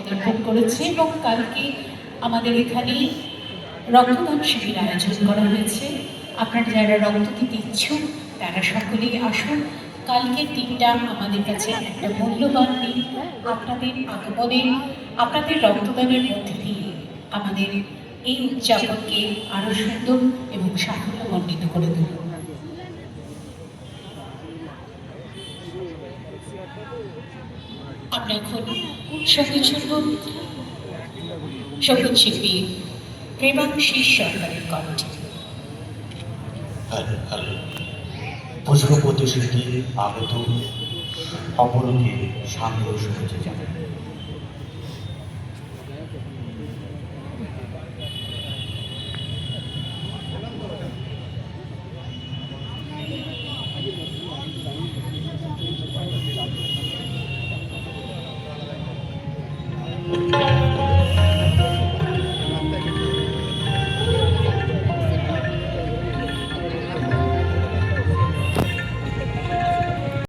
পদার্পণ করেছে এবং কালকে আমাদের এখানে রক্তদান শিবির আয়োজন করা হয়েছে। আপনারা যারা রক্ত দিতে ইচ্ছুক তারা সকলেই আসুন। কালকের দিনটা আমাদের কাছে একটা মূল্যবান দিন। আপনাদের আগমনে, আপনাদের রক্তদানের মধ্যে দিয়ে আমাদের এই উদযাপনকে আরো সুন্দর এবং সাফল্যমণ্ডিত করে তুলুন। আমরা এখন সঙ্গীত শুনব সঙ্গীত শিল্পী প্রেমাশিস সরকারের কণ্ঠে। পুষ্প প্রতিশ্রুতি আগত অপরকে সান্ধ্য শুভেচ্ছা জানাই।